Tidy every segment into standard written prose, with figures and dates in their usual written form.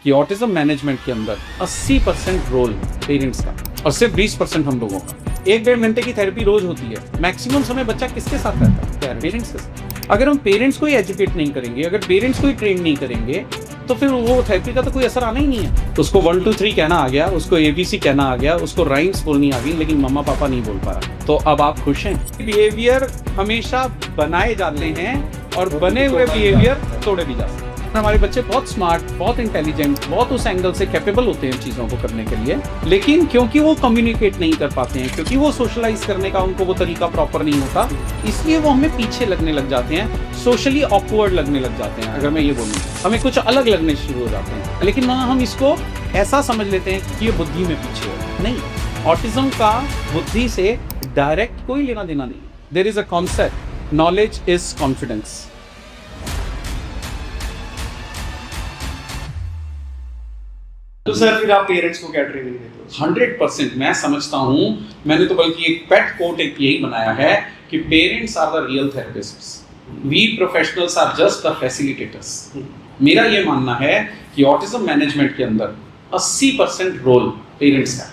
कि autism management के अंदर 80% रोल पेरेंट्स का और सिर्फ 20% हम लोगों का। 1-1.5 घंटे की थेरेपी रोज होती है। मैक्सिमम समय बच्चा किसके साथ रहता है? पेरेंट्स के साथ। अगर हम पेरेंट्स को ही एजुकेट नहीं करेंगे, अगर पेरेंट्स को ही ट्रेन नहीं करेंगे, तो फिर वो थेरेपी का तो कोई असर आना ही नहीं है। उसको 1 2 3 कहना आ गया, उसको ABC कहना आ गया, उसको राइम्स बोलनी आ गई, लेकिन मम्मा पापा नहीं बोल पा रहा। तो अब आप खुश हैं? बिहेवियर हमेशा बनाए जाते हैं और बने हुए बिहेवियर तोड़े भी जाते हैं। हमारे बच्चे बहुत स्मार्ट, बहुत इंटेलिजेंट, बहुत उस एंगल से कैपेबल होते हैं चीज़ों को करने के लिए, लेकिन क्योंकि वो कम्युनिकेट नहीं कर पाते हैं, क्योंकि वो सोशलाइज करने का उनको वो तरीका प्रॉपर नहीं होता, इसलिए वो हमें पीछे लगने लग जाते हैं, सोशली ऑकवर्ड लगने लग जाते हैं। अगर मैं ये बोलूँ, हमें कुछ अलग लगने शुरू हो जाते हैं, लेकिन वहाँ हम इसको ऐसा समझ लेते हैं कि ये बुद्धि में पीछे है। नहीं, ऑटिज्म का बुद्धि से डायरेक्ट कोई लेना देना नहीं। There is a concept, knowledge is confidence. तो सर फिर आप पेरेंट्स को क्या ट्रेनिंग देते हो? 100% मैं समझता हूँ, मैंने तो बल्कि एक पेट कोट एक यही बनाया है कि parents are the real therapists, we professionals are just the facilitators. मेरा ये मानना है कि ऑटिज्म मैनेजमेंट के अंदर 80% रोल पेरेंट्स का,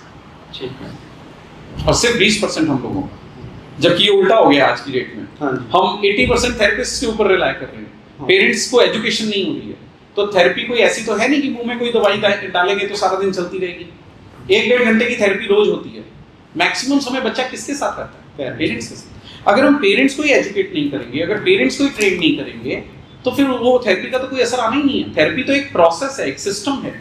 ठीक है, और सिर्फ 20% हम लोगों का। जबकि ये उल्टा हो गया आज की डेट में। हम 80% थेरेपिस्ट के ऊपर रिलाय कर रहे हैं, पेरेंट्स को एजुकेशन नहीं हो रही है। तो थेरेपी कोई ऐसी तो है नहीं कि मुंह में कोई दवाई डालेंगे तो सारा दिन चलती रहेगी। 1-1.5 घंटे की थेरेपी रोज होती है। मैक्सिमम समय बच्चा किसके साथ रहता है? पेरेंट्स के साथ। अगर हम पेरेंट्स को ही एजुकेट नहीं करेंगे, अगर पेरेंट्स को ही ट्रेन नहीं करेंगे, तो फिर वो थेरेपी का तो कोई असर आना ही नहीं है। थेरेपी तो एक प्रोसेस है, एक सिस्टम है।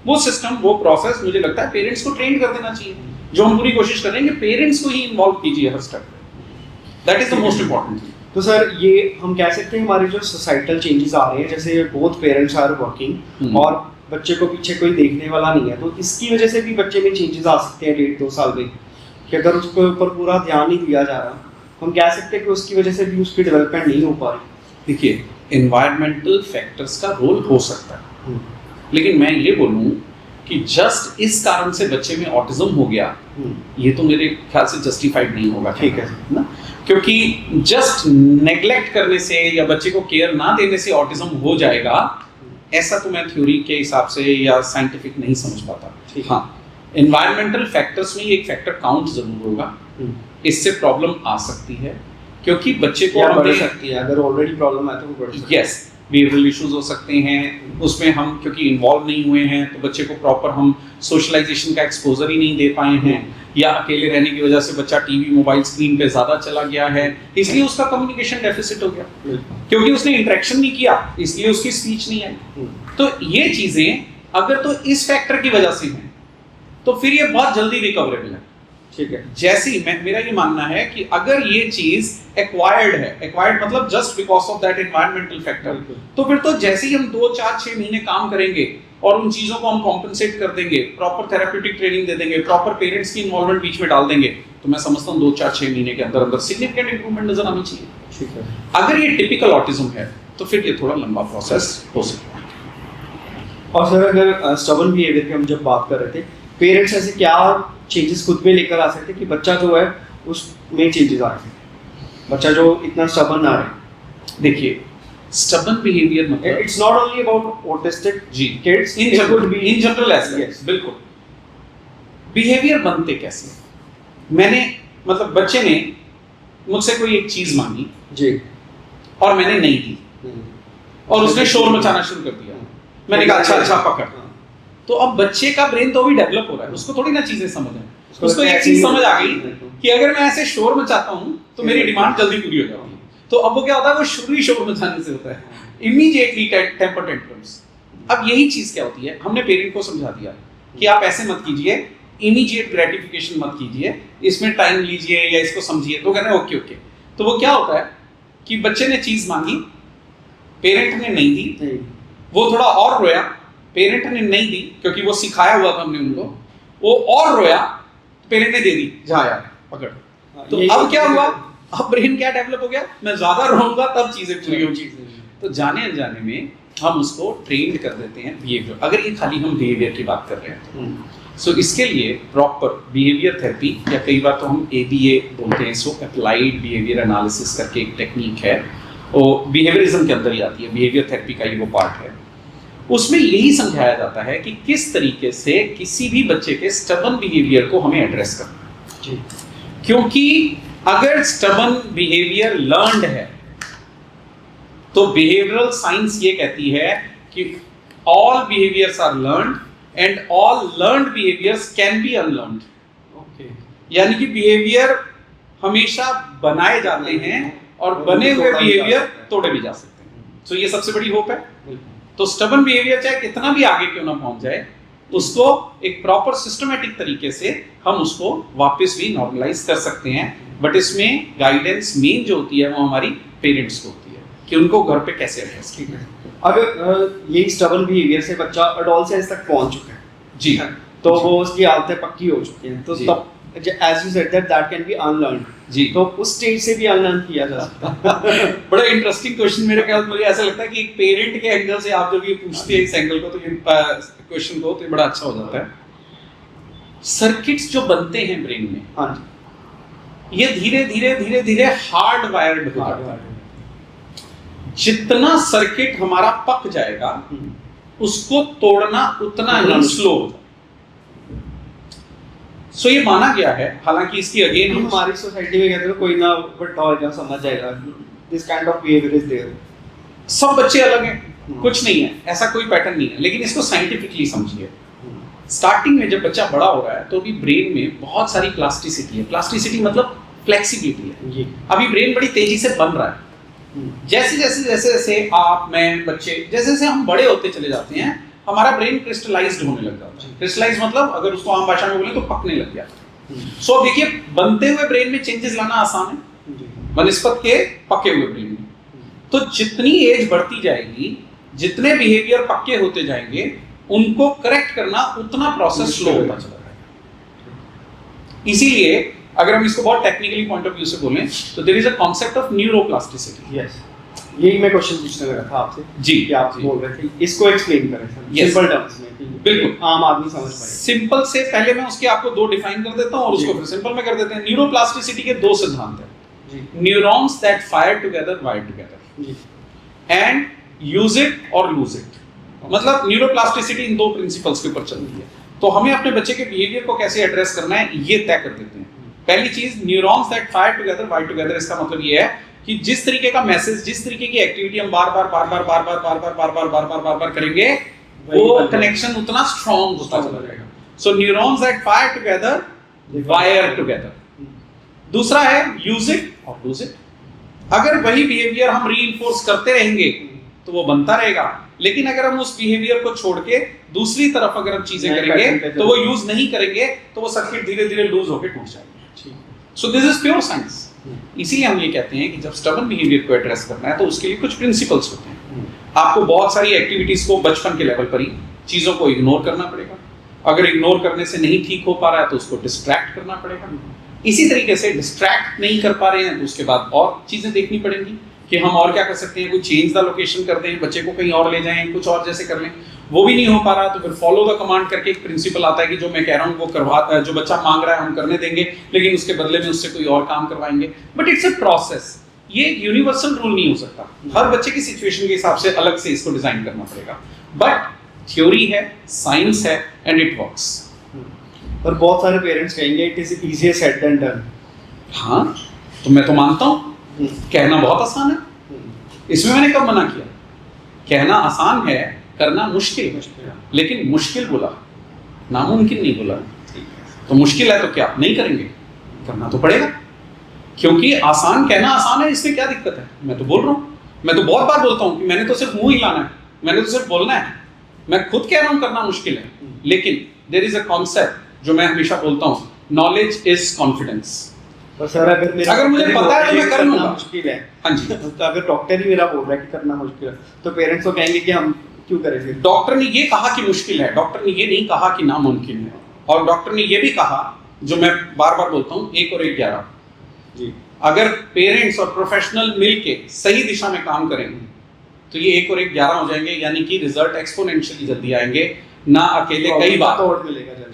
वो सिस्टम, वो प्रोसेस मुझे लगता है पेरेंट्स को ट्रेन कर देना चाहिए, जो हम पूरी कोशिश कर रहे हैं कि पेरेंट्स को ही इन्वॉल्व कीजिए हर स्टेप पे। That is the most important thing. तो सर ये हम कह सकते हैं हमारे जो सोसाइटल चेंजेस आ रहे हैं, जैसे बोथ पेरेंट्स आर वर्किंग और बच्चे को पीछे कोई देखने वाला नहीं है, तो इसकी वजह से भी बच्चे में चेंजेस आ सकते हैं 1.5-2 साल में, कि अगर उसके ऊपर पूरा ध्यान नहीं दिया जा रहा, हम कह सकते हैं कि उसकी वजह से भी उसकी डेवलपमेंट नहीं हो पा रही। देखिए, एनवायरमेंटल फैक्टर्स का रोल हो सकता है, लेकिन मैं ये बोलूँ कि जस्ट इस कारण से बच्चे में ऑटिज्म हो गया, ये तो मेरे ख्याल से जस्टिफाइड नहीं होगा। ठीक है ना, क्योंकि जस्ट नेग्लेक्ट करने से या बच्चे को केयर ना देने से ऑटिज्म हो जाएगा, ऐसा तो मैं थ्योरी के हिसाब से या साइंटिफिक नहीं समझ पाता। हाँ, एनवायरमेंटल फैक्टर्स में एक फैक्टर काउंट जरूर होगा, इससे प्रॉब्लम आ सकती है, क्योंकि बच्चे को बढ़ सकती है, अगर ऑलरेडी प्रॉब्लम है तो वो बढ़ सकती है। यस, बिहेवियरल इश्यूज हो सकते हैं, उसमें हम क्योंकि इन्वॉल्व नहीं हुए हैं, तो बच्चे को प्रॉपर हम सोशलाइजेशन का एक्सपोजर ही नहीं दे पाए हैं, या अकेले रहने की वजह से बच्चा टीवी मोबाइल स्क्रीन पे ज्यादा चला गया है, इसलिए उसका कम्युनिकेशन डेफिसिट हो गया, क्योंकि उसने इंटरेक्शन नहीं किया, इसलिए उसकी स्पीच नहीं आई। तो ये चीजें अगर तो इस फैक्टर की वजह से हैं, तो फिर ये बहुत जल्दी रिकवरेबल है। ठीक है, जैसे ही मेरा ये मानना है कि अगर ये चीज एक्वायर्ड है, एक्वायर्ड मतलब just because of that environmental factor, तो फिर तो जैसे ही हम 2 4 6 महीने काम करेंगे और उन चीजों को हम कॉम्पेंसेट कर देंगे, प्रॉपर थेरेप्यूटिक ट्रेनिंग दे देंगे, प्रॉपर पेरेंट्स की इन्वॉल्वमेंट बीच में डाल देंगे, तो मैं समझता हूँ 2 4 6 महीने के अंदर अंदर सिग्निफिकेंट इंप्रूवमेंट नजर आनी चाहिए। ठीक है, अगर ये टिपिकल ऑटिज्म है तो फिर ये थोड़ा लंबा प्रोसेस हो सकता है। और सर अगर स्टबर्न बिहेवियर की हम जब बात कर रहे थे, पेरेंट्स ऐसे क्या चेंजेस खुद में लेकर आ सकते हैं कि बच्चा जो है उसमें चेंजेस आ रहे हैं, बच्चा जो इतना स्टबर्न आ रहा है? देखिए, स्टबर्न बिहेवियर मतलब it's not only about autistic जी किड्स, इन जनरल एस्पेक्ट्स। बिल्कुल, बिहेवियर बनते कैसे? मैंने मतलब बच्चे ने मुझसे कोई एक चीज मांगी जी, और मैंने नहीं दी, और उसने शोर मचाना शुरू कर दिया। मैंने कहा अच्छा पकड़। तो अब बच्चे का ब्रेन तो अभी डेवलप हो रहा है, उसको थोड़ी ना चीजें समझ है, उसको एक चीज समझ आ गई कि अगर मैं ऐसे शोर मचाता हूँ तो मेरी डिमांड जल्दी पूरी हो जाती है। तो अब वो क्या होता है, वो शुरू ही शोर मचाने से होता है, इमीडिएटली टेम्पर टेंट्रम्स। अब यही चीज क्या होती है, हमने पेरेंट को समझा दिया कि आप ऐसे मत कीजिए, इमीडिएट ग्रेटिफिकेशन मत कीजिए, इसमें टाइम लीजिए या इसको समझिए। तो कहते हैं ओके ओके। तो वो क्या होता है कि बच्चे ने चीज मांगी, पेरेंट ने नहीं दी, वो थोड़ा और रोया, पेरेंट ने नहीं दी क्योंकि वो सिखाया हुआ था हमने उनको, वो और रोया, पेरेंट ने दे दी, जा यार पकड़। तो अब क्या हुआ, अब ब्रेन क्या डेवलप हो गया, मैं ज्यादा रोऊंगा तब चीजें पूरी होंगी। तो जाने अनजाने में हम उसको ट्रेन कर देते हैं बिहेवियर, अगर ये खाली हम बिहेवियर की बात कर रहे हैं। सो इसके लिए प्रॉपर बिहेवियर थेरेपी, या कई बार तो हम ABA बोलते हैं, सो अप्लाइड बिहेवियर एनालिसिस करके एक टेक्निक है, वो बिहेवियरिज्म के अंदर ही आती है, बिहेवियर थेरेपी का ही वो पार्ट है। उसमें यही समझाया जाता है कि किस तरीके से किसी भी बच्चे के स्टबन बिहेवियर को हमें एड्रेस करना है। क्योंकि अगर स्टबन बिहेवियर लर्नड है तो बिहेवियरल साइंस ये कहती है कि all behaviours are learned and all learned behaviours can be unlearned. यानी कि बिहेवियर हमेशा बनाए जाते हैं और बने हुए बिहेवियर तोड़े भी जा सकते हैं। तो ये सबसे बड़ी होप है। तो स्टबन बिहेवियर चाहे कितना भी आगे क्यों ना पहुंच जाए, उसको एक प्रॉपर सिस्टमेटिक तरीके से हम उसको वापस भी नॉर्मलाइज कर सकते हैं। बट इसमें गाइडेंस मेन जो होती है वो हमारी पेरेंट्स को होती है कि उनको घर पे कैसे एड्रेस करना है। अगर यही स्टबन बिहेवियर से बच्चा एडोलसेंस तक पहुंच चुका है, जी, तो वो उसकी आदतें पक्की हो चुकी हैं, तो तब as you said that can be unlearned, जी, तो उस स्टेज से भी अनलर्न किया जा सकता है। बड़ा इंटरेस्टिंग क्वेश्चन मेरे ख्याल मुझे ऐसा लगता है कि एक पेरेंट के एंगल से आप जब ये पूछते हैं इस एंगल को, तो ये क्वेश्चन को, तो ये बड़ा अच्छा हो जाता है। सर्किट्स जो बनते हैं ब्रेन में, हाँ जी, ये धीरे धीरे धीरे धीरे हार्ड वायर्ड हो जाता है। जितना सर्किट हमारा पक जाएगा उसको तोड़ना उतना ही स्लो होता है। सो ये माना गया है, हालांकि इसकी अगेन हमारी सोसाइटी में कहते हैं कोई ना बड़ा होगा समझ जाएगा, this kind of behaviour is there. सब बच्चे अलग हैं, कुछ नहीं है, ऐसा कोई पैटर्न नहीं है। लेकिन इसको साइंटिफिकली समझिए। स्टार्टिंग में जब बच्चा बड़ा हो रहा है तो भी ब्रेन में बहुत सारी प्लास्टिसिटी है। प्लास्टिसिटी मतलब फ्लेक्सिबिलिटी है। अभी ब्रेन बड़ी तेजी से बन रहा है। जैसे जैसे जैसे जैसे आप, मैं, बच्चे, जैसे जैसे हम बड़े होते चले जाते हैं, हमारा ब्रेन क्रिस्टलाइज्ड होने लग जाता है। क्रिस्टलाइज मतलब अगर उसको आम भाषा में बोले तो पकने लग गया। सो देखिए, बनते हुए ब्रेन में चेंजेस लाना आसान है बनिस्पत के पके हुए ब्रेन में। तो जितनी एज बढ़ती जाएगी, जितने बिहेवियर पक्के होते जाएंगे, उनको करेक्ट करना उतना प्रोसेस स्लो होता चला जाएगा। इसीलिए अगर हम इसको बहुत टेक्निकली पॉइंट ऑफ व्यू से बोलें तो there is a concept of neuroplasticity. Yes, यही मैं क्वेश्चन पूछने लगा था आपसे जी, कि आप बोल रहे थे, इसको एक्सप्लेन करें सर सिंपल टर्म्स में, बिल्कुल आम आदमी समझ पाए। सिंपल से पहले मैं उसके आपको दो डिफाइन कर देता हूं और उसको फिर सिंपल में कर देते हैं। न्यूरोप्लास्टिसिटी के दो सिद्धांत हैं। Neurons that fire together wire together and use it और लूज इट। मतलब न्यूरोप्लास्टिसिटी इन दो प्रिंसिपल्स के ऊपर चलती है। तो हमें अपने बच्चे के बिहेवियर को कैसे एड्रेस करना है ये तय कर देते हैं। पहली चीज, neurons that fire together wire together, इसका मतलब ये है कि जिस तरीके का मैसेज, जिस तरीके की एक्टिविटी हम बार बार करेंगे, वो कनेक्शन उतना स्ट्रांग होता चला जाएगा। So neurons that fire together wire together. दूसरा है यूज इट और लूज इट। अगर वही बिहेवियर हम रीइंफोर्स करते रहेंगे तो वो बनता रहेगा, लेकिन अगर हम उस बिहेवियर को छोड़ के दूसरी तरफ अगर हम चीजें करेंगे तो वो यूज नहीं करेंगे तो वो सर्किट धीरे धीरे लूज होकर टूट जाएगा। So this is pure science. इसीलिए हम ये कहते हैं कि जब स्टबन बिहेवियर को एड्रेस करना है तो उसके लिए कुछ प्रिंसिपल्स होते हैं। आपको बहुत सारी एक्टिविटीज को बचपन के लेवल पर ही चीजों को इग्नोर करना पड़ेगा। अगर इग्नोर करने से नहीं ठीक हो पा रहा है तो उसको डिस्ट्रैक्ट करना पड़ेगा। इसी तरीके से डिस्ट्रैक्ट नहीं कर पा रहे हैं तो उसके बाद और चीजें देखनी पड़ेंगी कि हम और क्या कर सकते हैं। कोई चेंज द लोकेशन कर दें, बच्चे को कहीं और ले जाएं, कुछ और जैसे कर लें। वो भी नहीं हो पा रहा तो फिर फॉलो द कमांड करके एक प्रिंसिपल आता है कि जो मैं कह रहा हूँ वो करवा, जो बच्चा मांग रहा है हम करने देंगे, लेकिन उसके बदले में उससे कोई और काम करवाएंगे। But it's a process. ये यूनिवर्सल रूल नहीं हो सकता। हर बच्चे की सिचुएशन के हिसाब से अलग से इसको डिजाइन करना पड़ेगा। बट थ्योरी है, साइंस है एंड इट वर्क्स। पर बहुत सारे पेरेंट्स कहेंगे it is easier said than done. हाँ, तो मैं तो मानता हूँ कहना बहुत आसान है। इसमें मैंने कब मना किया? कहना आसान है, करना मुश्किल है। लेकिन मुश्किल बोला, नामुमकिन नहीं बोला। तो मुश्किल है तो क्या नहीं करेंगे? करना तो पड़ेगा। क्योंकि आसान, कहना आसान है, इसमें क्या दिक्कत है? मैं तो बोल रहा हूँ, मैं तो बहुत बार बोलता हूँ कि मैंने तो सिर्फ मुंह हिलाना है, मैंने तो सिर्फ बोलना है। मैं खुद कह रहा हूँ करना मुश्किल है, लेकिन देयर इज अ कॉन्सेप्ट जो मैं हमेशा बोलता हूँ, नॉलेज इज कॉन्फिडेंस। तो सर अगर मुझे पता है तो मैं कर लूंगा। मुश्किल है, हाँ जी, तो अगर डॉक्टर ही मेरा बोल रहा है कि करना मुश्किल है तो पेरेंट्स तो कहेंगे कि हम क्यों करें फिर? डॉक्टर ने ये कहा कि मुश्किल है, डॉक्टर ने ये नहीं कहा कि नामुमकिन है। और डॉक्टर ने ये भी कहा, जो मैं बार बार बोलता हूँ, 1 और 1 11 जी। अगर पेरेंट्स और प्रोफेशनल मिलके सही दिशा में काम करेंगे तो ये 1 और 1 11 हो जाएंगे, यानी कि रिजल्ट एक्सपोनेंशियली जल्दी आएंगे। ना अकेले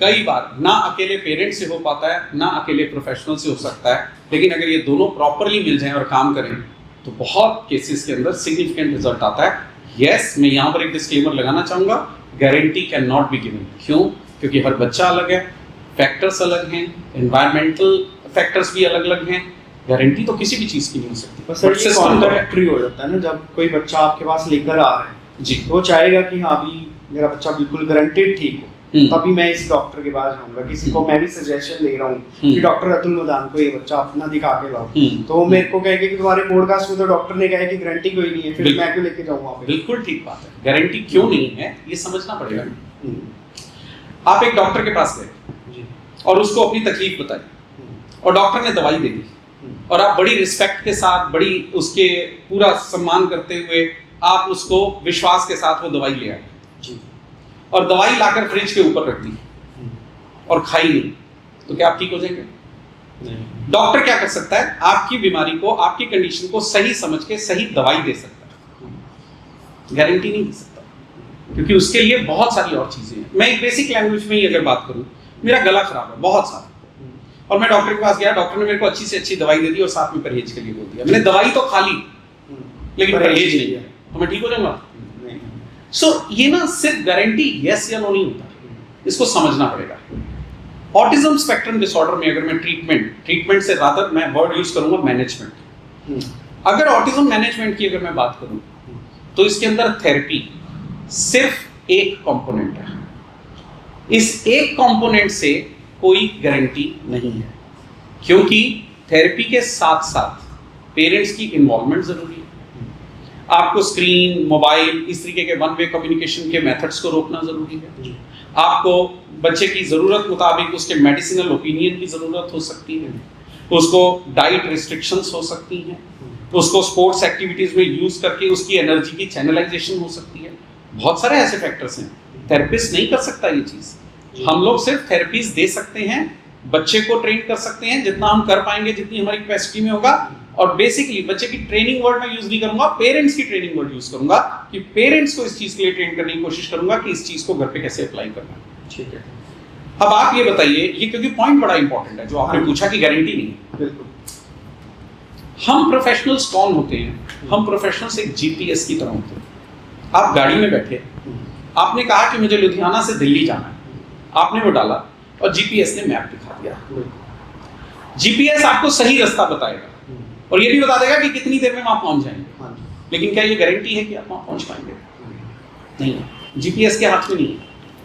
कई बार ना अकेले पेरेंट्स से हो पाता है, ना अकेले प्रोफेशनल से हो सकता है, लेकिन अगर ये दोनों प्रॉपरली मिल जाएं और काम करें तो बहुत केसेस के अंदर सिग्निफिकेंट रिजल्ट आता है। यस, मैं यहाँ पर एक डिस्क्लेमर लगाना चाहूँगा, guarantee can not be given. क्यों? क्योंकि हर बच्चा अलग है, फैक्टर्स अलग हैं, एनवायरमेंटल फैक्टर्स भी अलग अलग हैं। गारंटी तो किसी भी चीज़ की नहीं हो सकती। बस सर ये कॉन्ट्रैक्टरी हो जाता है ना, जब कोई बच्चा आपके पास लेकर आ रहा है जी, तो वो चाहेगा कि हाँ भी मेरा बच्चा बिल्कुल गारंटेड ठीक हो, तभी मैं इस डॉक्टर के पास जाऊंगा। किसी को मैं भी सजेशन दे रहा हूँ कि डॉक्टर अतुल मदान को ये बच्चा अपना दिखा के लाओ, तो मेरे को कहेंगे कि तुम्हारे पॉडकास्ट में तो डॉक्टर ने कहा है कि गारंटी कोई नहीं है, फिर मैं क्यों लेके जाऊँ वहाँ पे? बिल्कुल ठीक बात है। गारंटी क्यों नहीं है ये समझना पड़ेगा। आप एक डॉक्टर के पास गए और उसको अपनी तकलीफ बताई और डॉक्टर ने दवाई दे दी और आप बड़ी रिस्पेक्ट के साथ, बड़ी उसके पूरा सम्मान करते हुए आप उसको विश्वास के साथ वो दवाई ले आए और दवाई लाकर फ्रिज के ऊपर रख दी और खाई नहीं, तो क्या आप ठीक हो जाएंगे? नहीं। डॉक्टर क्या कर सकता है? आपकी बीमारी को, आपकी कंडीशन को सही समझ के सही दवाई दे सकता है, गारंटी नहीं दे सकता, क्योंकि उसके लिए बहुत सारी और चीजें हैं। मैं एक बेसिक लैंग्वेज में ही अगर बात करूं, मेरा गला खराब है बहुत सारा, और मैं डॉक्टर के पास गया, डॉक्टर ने मेरे को अच्छी से अच्छी दवाई दे दी और साथ में परहेज के लिए बोल दिया। मैंने दवाई तो खा ली लेकिन परहेज नहीं किया, तो मैं ठीक हो जाऊंगा? सो ये ना सिर्फ गारंटी यस या नो नहीं होता, इसको समझना पड़ेगा। ऑटिज्म स्पेक्ट्रम डिसऑर्डर में अगर मैं ट्रीटमेंट से ज्यादा मैं वर्ड यूज करूंगा मैनेजमेंट। अगर ऑटिज्म मैनेजमेंट की अगर मैं बात करूं तो इसके अंदर थेरेपी सिर्फ एक कंपोनेंट है। इस एक कंपोनेंट से कोई गारंटी नहीं है, क्योंकि थेरेपी के साथ साथ पेरेंट्स की इन्वॉल्वमेंट जरूरी है। आपको स्क्रीन, मोबाइल, इस तरीके के वन वे कम्युनिकेशन के मेथड्स को रोकना जरूरी है। आपको बच्चे की ज़रूरत मुताबिक उसके मेडिसिनल ओपिनियन की ज़रूरत हो सकती है, उसको डाइट रिस्ट्रिक्शंस हो सकती हैं, उसको स्पोर्ट्स एक्टिविटीज़ में यूज़ करके उसकी एनर्जी की चैनलाइजेशन हो सकती है। बहुत सारे ऐसे फैक्टर्स हैं, थेरेपिस्ट नहीं कर सकता ये चीज़। हम लोग सिर्फ थेरेपीज दे सकते हैं, बच्चे को ट्रेन कर सकते हैं जितना हम कर पाएंगे, जितनी हमारी कैपेसिटी में होगा। और बेसिकली बच्चे की ट्रेनिंग वर्ड मैं यूज नहीं करूंगा, पेरेंट्स की ट्रेनिंग वर्ड यूज करूंगा, कि पेरेंट्स को इस चीज के लिए ट्रेन करने की कोशिश करूंगा कि इस चीज को घर पे कैसे अप्लाई करना है। ठीक है, अब आप ये बताइए, ये क्योंकि पॉइंट बड़ा इंपॉर्टेंट है जो आपने पूछा कि गारंटी नहीं है। बिल्कुल, हम प्रोफेशनल्स कौन होते हैं? हम प्रोफेशनल्स एक जीपीएस की तरह होते हैं। आप गाड़ी में बैठे, आपने कहा कि मुझे लुधियाना से दिल्ली जाना है, आपने वो डाला और जीपीएस ने मैप दिखा दिया। जीपीएस आपको सही रास्ता बताएगा और ये भी बता देगा कि कितनी देर में वहां पहुंच जाएंगे, लेकिन क्या ये गारंटी है कि आप वहां पहुंच पाएंगे? नहीं, जीपीएस के हाथ में नहीं है।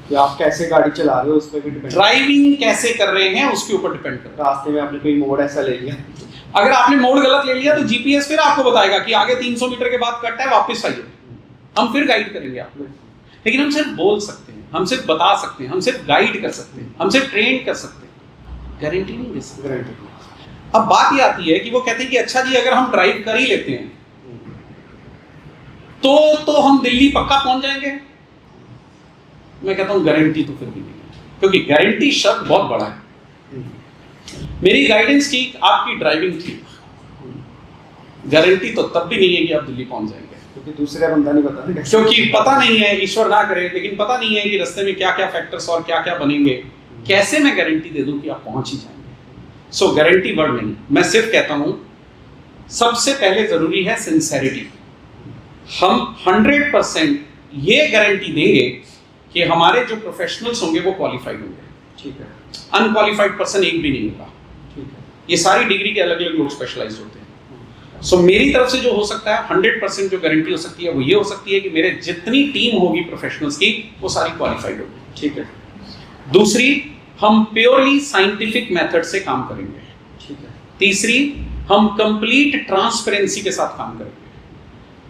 कि आप कैसे गाड़ी चला रहे हो उस पर भी डिपेंड, ड्राइविंग कैसे कर रहे हैं उसके ऊपर डिपेंड करता है। रास्ते में आपने कोई मोड़ ऐसा ले लिया, अगर आपने मोड़ गलत ले लिया तो जीपीएस फिर आपको बताएगा कि आगे 300 मीटर के बाद कट है, वापस आइए, हम फिर गाइड करेंगे आपको। लेकिन हम सिर्फ बोल सकते हैं, हम सिर्फ बता सकते हैं, हम सिर्फ गाइड कर सकते हैं, हम सिर्फ ट्रेन कर सकते हैं, गारंटी नहीं दे सकते। अब बात ये आती है कि वो कहते हैं कि अच्छा जी अगर हम ड्राइव कर ही लेते हैं तो हम दिल्ली पक्का पहुंच जाएंगे। मैं कहता हूं गारंटी तो फिर भी नहीं है, क्योंकि गारंटी शब्द बहुत बड़ा है। मेरी गाइडेंस ठीक, आपकी ड्राइविंग ठीक, गारंटी तो तब भी नहीं है कि आप दिल्ली पहुंच जाएंगे, क्योंकि दूसरा बंदा नहीं पता, क्योंकि पता नहीं है, ईश्वर ना करे, लेकिन पता नहीं है कि रास्ते में क्या क्या फैक्टर्स और क्या क्या बनेंगे। कैसे मैं गारंटी दे दूं कि आप पहुंच ही जाएंगे? सो गारंटी वर्ड नहीं, मैं सिर्फ कहता हूं सबसे पहले जरूरी है सिंसेरिटी। हम 100% ये गारंटी देंगे कि हमारे जो प्रोफेशनल्स होंगे वो क्वालिफाइड होंगे। ठीक है, अनक्वालिफाइड पर्सन एक भी नहीं होगा। ठीक है, ये सारी डिग्री के अलग अलग लोग स्पेशलाइज होते हैं। सो मेरी तरफ से जो हो सकता है 100% जो गारंटी हो सकती है वो ये हो सकती है कि मेरे जितनी टीम होगी प्रोफेशनल्स की वो सारी क्वालिफाइड होगी। ठीक है, दूसरी, हम प्योरली साइंटिफिक मेथड से काम करेंगे। ठीक है, तीसरी, हम कंप्लीट ट्रांसपेरेंसी के साथ काम करेंगे।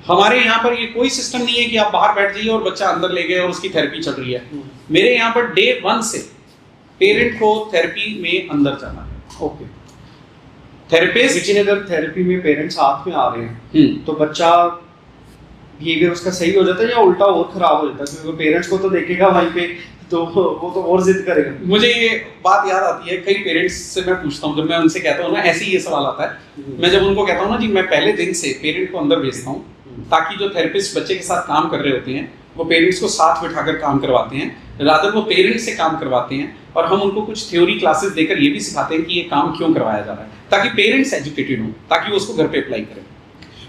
हमारे यहाँ पर ये कोई सिस्टम नहीं है कि आप बाहर बैठ जाइए और बच्चा अंदर ले गए और उसकी थेरेपी चल रही है। मेरे यहाँ पर डे 1 से पेरेंट को थेरेपी में अंदर जाना है। ओके, थेरेपिस्ट, लेकिन अगर थेरेपी में पेरेंट्स साथ में आ रहे हैं तो बच्चा बिहेवियर उसका सही हो जाता है या उल्टा और खराब हो जाता है? क्योंकि पेरेंट्स को तो देखेगा वहीं पे तो वो तो और जिद करेगा। मुझे ये बात याद आती है, कई पेरेंट्स से मैं पूछता हूँ, जब मैं उनसे कहता हूँ ना, ऐसे ही ये सवाल आता है, मैं जब उनको कहता हूँ ना जी मैं पहले दिन से पेरेंट को अंदर भेजता हूँ ताकि जो थेरेपिस्ट बच्चे के साथ काम कर रहे होते हैं वो पेरेंट्स को साथ बिठाकर काम करवाते हैं, रादर वो पेरेंट्स से काम करवाते हैं, और हम उनको कुछ थ्योरी क्लासेस देकर ये भी सिखाते हैं कि ये काम क्यों करवाया जा रहा है, ताकि पेरेंट्स एजुकेटेड हो, ताकि वो उसको घर पे अप्लाई करें।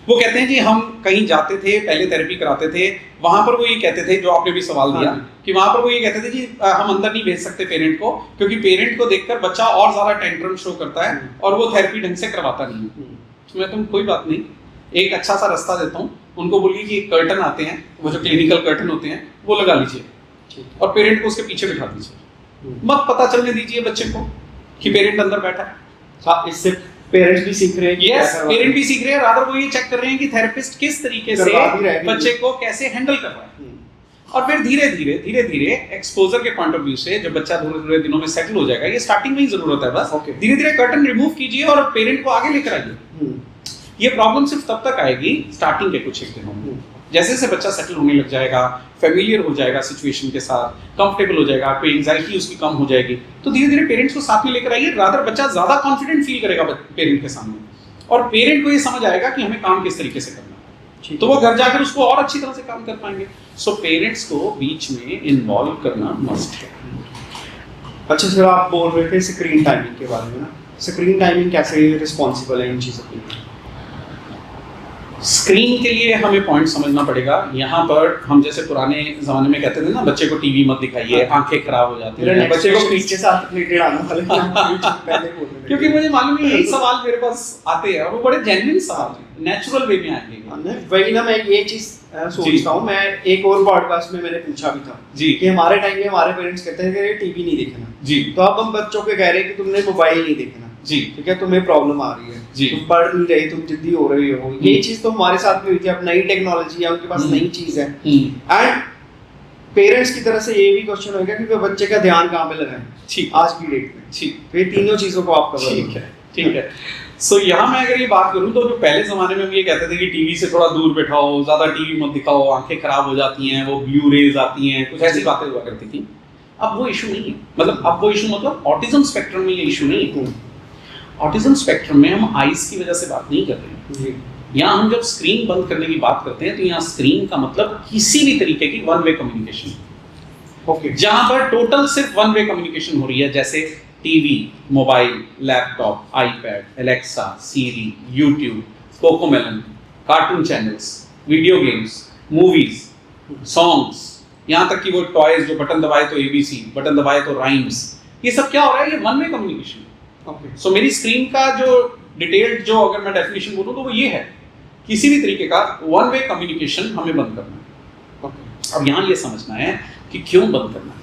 वो कहते हैं जी हम कहीं जाते थे, पहले थेरेपी कराते थे, वहां पर वो ये कहते थे, जो आपने भी सवाल दिया कि वहां पर वो ये कहते थे जी हम अंदर नहीं भेज सकते पेरेंट को, क्योंकि पेरेंट को देखकर बच्चा और ज्यादा टेंट्रम शो करता है और वो थेरेपी ढंग से करवाता नहीं है। तो मैं तुम कोई बात नहीं, एक अच्छा सा रास्ता देता हूँ, उनको बोलिए कि कर्टन आते हैं, वो जो क्लिनिकल कर्टन होते हैं वो लगा लीजिए और पेरेंट को उसके पीछे बिठा दीजिए, मत पता चलने दीजिए बच्चे को कि पेरेंट अंदर बैठा है। इससे पेरेंट्स भी सीख रहे हैं, यस पेरेंट भी सीख रहे हैं, रादर वो ये चेक कर रहे हैं कि थेरेपिस्ट किस तरीके से बच्चे को कैसे हैंडल कर रहा है। और फिर धीरे धीरे एक्सपोजर के पॉइंट ऑफ व्यू से जब बच्चा थोड़े दिनों में सेटल हो जाएगा, ये स्टार्टिंग में ही जरूरत है बस, धीरे धीरे कर्टन रिमूव कीजिए और पेरेंट को आगे लेकर आइए। ये प्रॉब्लम सिर्फ तब तक आएगी स्टार्टिंग के कुछ एक दिनों में, जैसे जैसे बच्चा सेटल होने लग जाएगा, फेमिलियर हो जाएगा सिचुएशन के साथ, कंफर्टेबल हो जाएगा, कोई एंजाइटी उसकी कम हो जाएगी, तो धीरे धीरे पेरेंट्स को साथ में लेकर आइए, रादर बच्चा ज्यादा कॉन्फिडेंट फील करेगा पेरेंट के सामने और पेरेंट को ये समझ आएगा कि हमें काम किस तरीके से करना है, तो वो घर जाकर उसको और अच्छी तरह से काम कर पाएंगे। सो पेरेंट्स को बीच में इन्वॉल्व करना मस्ट है। अच्छा सर, आप बोल रहे थे स्क्रीन टाइमिंग के बारे में ना, स्क्रीन टाइमिंग कैसे रिस्पॉन्सिबल है इन चीज़ों के लिए? स्क्रीन के लिए हमें पॉइंट समझना पड़ेगा। यहाँ पर हम जैसे पुराने जमाने में कहते थे ना, बच्चे को टीवी मत दिखाइए, आंखें खराब हो जाती हैं, बच्चे को पीछे साथ रिलेटेड आना वाले पहले बोल रहे थे, क्योंकि मुझे मालूम है यही सवाल मेरे पास आते हैं और वो बड़े जेन्युइन सवाल हैं, नेचुरल वे में आएंगे। वही ना, मैं ये चीज सोचता हूँ, मैं एक और पॉडकास्ट में मैंने पूछा भी था जी कि हमारे टाइम में हमारे पेरेंट्स कहते हैं कि टीवी नहीं देखना जी, तो अब हम बच्चों को कह रहे हैं कि तुमने मोबाइल नहीं देखना जी, ठीक है, तुम्हें प्रॉब्लम आ रही है जी, तुम पढ़ नहीं रहे, तुम जिद्दी हो रहे हो, ये चीज तो हमारे साथ में हुई थी। अब नई टेक्नोलॉजी है, उनके पास नई चीज है, एंड पेरेंट्स की तरफ से ये भी क्वेश्चन होगा कि बच्चे का ध्यान कहाँ पे लगाएं ठीक आज की डेट में। ठीक, तो ये तीनों चीजों को आप कवर ठीक है, ठीक है। सो यहाँ मैं अगर ये बात करूँ तो जो पहले जमाने में हम ये कहते थे कि टीवी से थोड़ा दूर बैठाओ, ज्यादा टीवी मत दिखाओ, आंखें खराब हो जाती हैं, वो ब्लू रेज आती हैं, कुछ ऐसी बातें हुआ करती थी। अब वो इशू नहीं है, मतलब अब वो इशू मतलब ऑटिज्म स्पेक्ट्रम में ये इशू नहीं है। ऑटिज्म स्पेक्ट्रम में हम आइज की वजह से बात नहीं कर रहे हैं। यहाँ हम जब स्क्रीन बंद करने की बात करते हैं तो यहाँ स्क्रीन का मतलब किसी भी तरीके की वन वे कम्युनिकेशन, ओके, जहां पर टोटल सिर्फ वन वे कम्युनिकेशन हो रही है, जैसे TV, mobile, laptop, iPad, Alexa, Siri, YouTube, CoComelon, cartoon channels, video games, movies, songs, यहाँ तक कि वो टॉयज जो बटन दबाए तो एबीसी, बटन दबाए तो राइम्स, ये सब क्या हो रहा है? ये वन वे कम्युनिकेशन। ओके, सो मेरी स्क्रीन का जो डिटेल्ड जो अगर मैं डेफिनेशन बोलूँ तो वो ये है, किसी भी तरीके का वन वे कम्युनिकेशन हमें बंद करना है। ओके, अब यहाँ ये समझना है कि क्यों बंद करना है।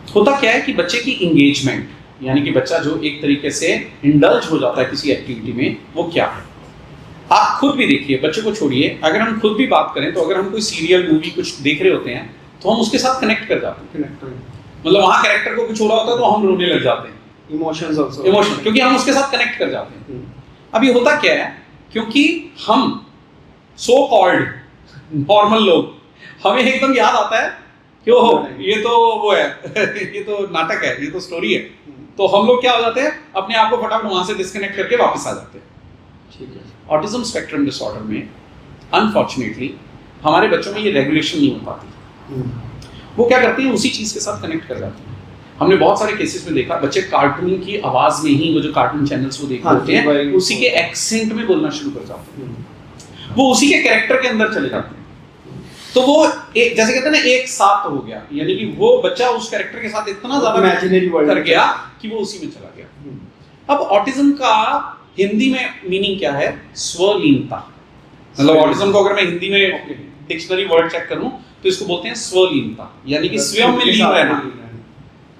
होता क्या है कि बच्चे की इंगेजमेंट, यानी कि बच्चा जो एक तरीके से इंडल्ज हो जाता है किसी एक्टिविटी में, वो क्या है? आप खुद भी देखिए, बच्चे को छोड़िए, अगर हम खुद भी बात करें तो अगर हम कोई सीरियल मूवी कुछ देख रहे होते हैं तो हम उसके साथ कनेक्ट कर जाते हैं, मतलब वहाँ कैरेक्टर को कुछ हो रहा होता है तो हम रोने लग जाते हैं, इमोशंस आल्सो, इमोशन, क्योंकि हम उसके साथ कनेक्ट कर जाते हैं। अब ये होता क्या है, क्योंकि हम सो कॉल्ड नॉर्मल लोग, हमें एकदम याद आता है कि ओहो ये तो वो है ये तो नाटक है, ये तो स्टोरी है, तो हम लोग क्या हो जाते हैं, अपने आप को फटाफट वहां से डिस्कनेक्ट करके वापस आ जाते हैं। ठीक है। ऑटिज्म स्पेक्ट्रम डिसऑर्डर में अनफॉर्चुनेटली हमारे बच्चों में ये रेगुलेशन नहीं हो पाती। वो क्या करते हैं, उसी चीज के साथ कनेक्ट कर जाते हैं। हमने बहुत सारे केसेस में देखा, बच्चे कार्टून की आवाज में ही, वो जो कार्टून चैनल्स वो देखते होते हैं, उसी के एक्सेंट में बोलना शुरू कर जाते हैं, वो उसी के कैरेक्टर के अंदर चले जाते हैं। तो वो एक, जैसे कहते हैं ना, एक साथ हो गया, यानी कि वो बच्चा उस कैरेक्टर के साथ इतना ज्यादा इमेजिनरी वर्ल्ड कर गया कि वो उसी में चला गया। अब ऑटिज्म का हिंदी में मीनिंग क्या है? स्वलीनता। मतलब ऑटिज्म को अगर मैं हिंदी में डिक्शनरी वर्ड चेक करूं तो इसको बोलते हैं स्वलीनता, यानी कि स्वयं में लीन रहना।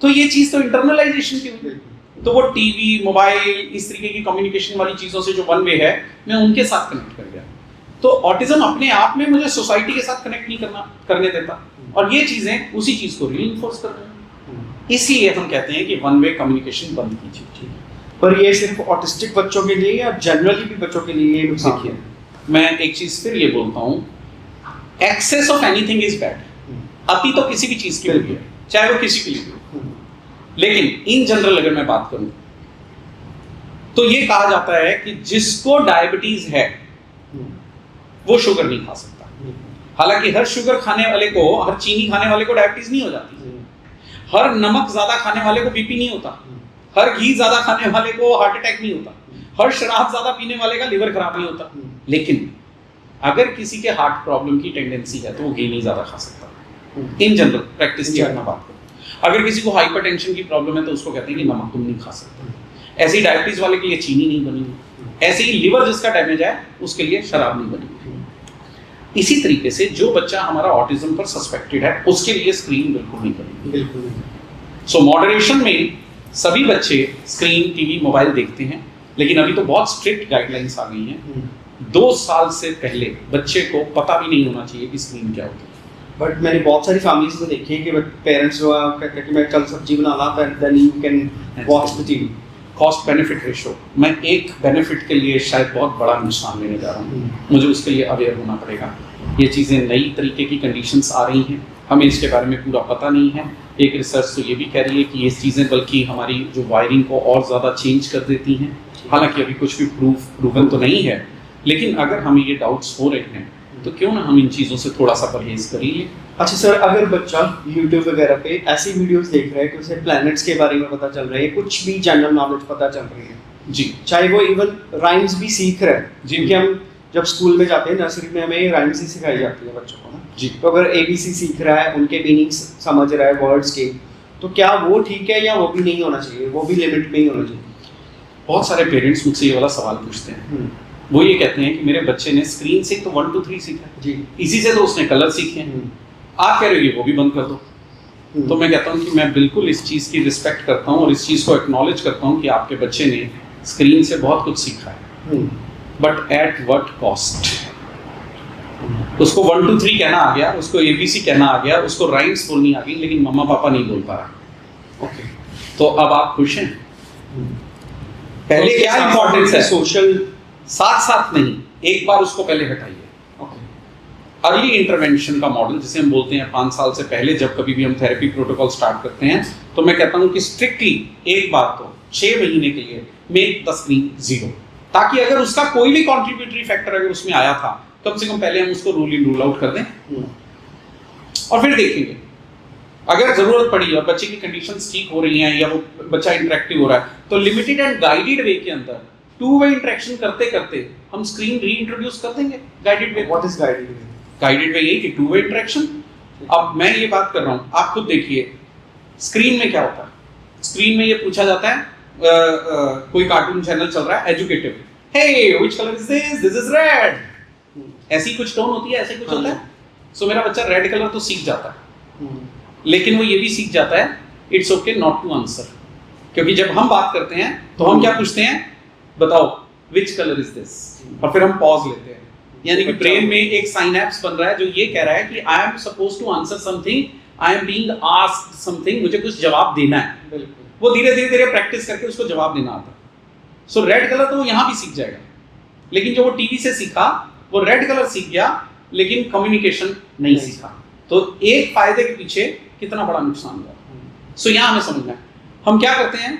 तो ये चीज तो इंटरनलाइजेशन की हुई। तो वो टीवी, मोबाइल, इस तरीके की कम्युनिकेशन वाली चीजों से जो वन वे है, मैं उनके साथ कनेक्ट कर गया। तो ऑटिज्म अपने आप में मुझे सोसाइटी के साथ कनेक्ट नहीं करने देता, और ये चीजें उसी चीज को रीइंफोर्स कर रही हैं। इसलिए हम कहते हैं कि वन वे कम्युनिकेशन बंद कीजिए। पर ये सिर्फ ऑटिस्टिक बच्चों के लिए या जनरली भी बच्चों के लिए नुकसान देखिए, मैं एक चीज फिर ये बोलता हूँ, excess of anything is bad. अति तो किसी भी चीज के लिए है, चाहे वो किसी के लिए हो। लेकिन इन जनरल अगर मैं बात करूं तो ये कहा जाता है कि जिसको डायबिटीज है वो शुगर नहीं खा सकता। हालांकि हर शुगर खाने वाले को, हर चीनी खाने वाले को डायबिटीज नहीं हो जाती, हर नमक ज्यादा खाने वाले को बीपी नहीं होता, हर घी ज्यादा खाने वाले को हार्ट अटैक नहीं होता, हर शराब ज्यादा पीने वाले का लिवर खराब नहीं होता, लेकिन अगर किसी के हार्ट प्रॉब्लम की टेंडेंसी है तो वो घी नहीं ज्यादा खा सकता। इन जनरल प्रैक्टिस की अगर मैं बात करूँ, अगर किसी को हाइपरटेंशन की प्रॉब्लम है तो उसको कहते हैं कि नमक तुम नहीं खा सकते। ऐसे ही डायबिटीज वाले के लिए चीनी नहीं बनी, ऐसे ही लिवर जिसका डैमेज है उसके लिए शराब नहीं बनी। इसी तरीके से जो बच्चा हमारा ऑटिज्म पर सस्पेक्टेड है उसके लिए स्क्रीन बिल्कुल नहीं बनी। बिल्कुल। सो मॉडरेशन में सभी बच्चे स्क्रीन, टीवी, मोबाइल देखते हैं, लेकिन अभी तो बहुत स्ट्रिक्ट गाइडलाइंस आ गई हैं। 2 साल से पहले बच्चे को पता भी नहीं होना चाहिए कि स्क्रीन क्या होती है। बट मैंने बहुत सारी फैमिलीज में देखी है कि पेरेंट्स जो कहते हैं कि मैं कल सब्जी बनाना, then you can watch the TV. Cost benefit ratio, मैं एक बेनिफिट के लिए शायद बहुत बड़ा नुकसान लेने जा रहा हूँ, मुझे उसके लिए अवेयर होना पड़ेगा। ये चीज़ें नई तरीके की कंडीशंस आ रही हैं, हमें इसके बारे में पूरा पता नहीं है। एक रिसर्च तो ये भी कह रही है कि ये चीज़ें बल्कि हमारी जो वायरिंग को और ज़्यादा चेंज कर देती हैं। हालांकि अभी कुछ भी प्रूवन तो नहीं है, लेकिन अगर हमें ये डाउट्स हो रहे हैं तो क्यों ना हम इन चीज़ों से थोड़ा सा परहेज करिए। अच्छा सर, अगर बच्चा YouTube वगैरह पे ऐसी वीडियोस देख रहा है कि उसे प्लैनेट्स के बारे में पता चल रहा है, कुछ भी जनरल नॉलेज पता चल रही है जी, चाहे वो इवन राइम्स भी सीख रहा है जी, क्योंकि हम जब स्कूल में जाते हैं, नर्सरी में हमें राइम्स ही सिखाई जाती है बच्चों को ना जी, तो अगर ABC सीख रहा है, उनके मीनिंग्स समझ रहा है वर्ड्स के, तो क्या वो ठीक है या वो भी नहीं होना चाहिए, वो भी लिमिट में ही होना चाहिए? बहुत सारे पेरेंट्स मुझसे ये वाला सवाल पूछते हैं। वो ये कहते हैं कि मेरे बच्चे ने स्क्रीन से तो 1 2 3 सीखा जी, इसी से तो उसने कलर सीखे हैं, आप कह रहे हो ये वो भी बंद कर दो। तो मैं कहता हूँ कि मैं बिल्कुल इस चीज़ की रिस्पेक्ट करता हूँ और इस चीज़ को एक्नॉलेज करता हूँ कि आपके बच्चे ने स्क्रीन से बहुत कुछ सीखा है, बट एट व्हाट कॉस्ट। उसको 1 2 3 कहना आ गया, उसको ABC कहना आ गया, उसको राइम्स बोलनी आ गई, लेकिन मम्मा पापा नहीं बोल पा रहा। ओके, तो अब आप खुश हैं? पहले क्या इंपॉर्टेंस है? सोशल साथ साथ नहीं, एक बार उसको पहले हटाइए। अर्ली इंटरवेंशन का मॉडल जिसे हम बोलते हैं 5 साल से पहले जब कभी भी हम थेरेपी प्रोटोकॉल स्टार्ट करते हैं, तो मैं कहता हूं कि स्ट्रिक्टली एक बार तो 6 महीने के लिए मेक द स्क्रीन 0, ताकि अगर उसका कोई भी कॉन्ट्रीब्यूटरी फैक्टर अगर उसमें आया था, कम से कम पहले हम उसको रूल इन रूल आउट कर दें और फिर देखेंगे। अगर जरूरत पड़ी और बच्चे की कंडीशंस ठीक हो रही हैं या वो बच्चा इंटरेक्टिव हो रहा है, तो लिमिटेड एंड गाइडेड वे के अंदर 2 वे इंटरेक्शन करते करते हम स्क्रीन रीइंट्रोड्यूस कर देंगे। Guided way, what is guided way? Guided way यही कि 2 वे इंटरेक्शन। अब मैं ये बात कर रहा हूँ, आप खुद देखिए स्क्रीन में क्या होता है। स्क्रीन में ये पूछा जाता है, कोई कार्टून चैनल चल रहा है educative, hey which colour is this, this is red, ऐसी कुछ टोन होती है, ऐसे कुछ होता है। सो मेरा बच्चा रेड कलर तो सीख जाता है, लेकिन वो ये भी सीख जाता है it's okay not to answer, क्योंकि जब हम बात करते हैं तो हम क्या पूछते हैं, बताओ व्हिच कलर इज दिस, और फिर हम पॉज लेते हैं। यानी कि ब्रेन में एक साइनेप्स बन रहा है जो ये कह रहा है कि I am suppose to answer something, I am being asked something, मुझे कुछ जवाब देना है। बिल्कुल, वो धीरे धीरे प्रैक्टिस करके उसको जवाब देना आता है। सो रेड कलर तो वो यहाँ भी सीख जाएगा, लेकिन जो वो टीवी से सीखा वो रेड कलर सीख गया, लेकिन कम्युनिकेशन नहीं सीखा। तो एक फायदे के पीछे कितना बड़ा नुकसान हुआ। सो यहाँ हमें समझना है, हम क्या करते हैं